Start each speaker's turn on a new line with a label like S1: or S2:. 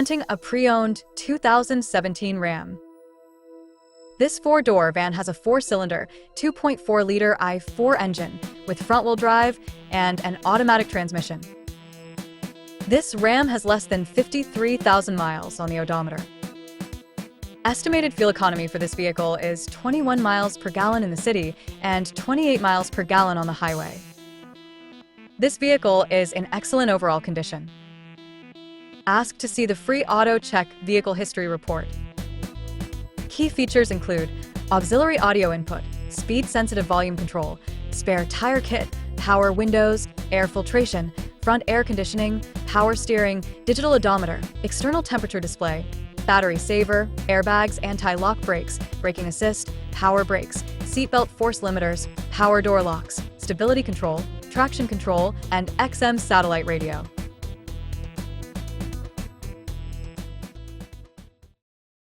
S1: Presenting a pre-owned 2017 Ram. This four-door van has a four-cylinder, 2.4-liter i4 engine with front-wheel drive and an automatic transmission. This Ram has less than 53,000 miles on the odometer. Estimated fuel economy for this vehicle is 21 miles per gallon in the city and 28 miles per gallon on the highway. This vehicle is in excellent overall condition. Ask to see the free Auto Check Vehicle History Report. Key features include auxiliary audio input, speed-sensitive volume control, spare tire kit, power windows, air filtration, front air conditioning, power steering, digital odometer, external temperature display, battery saver, airbags, anti-lock brakes, braking assist, power brakes, seatbelt force limiters, power door locks, stability control, traction control, and XM satellite radio.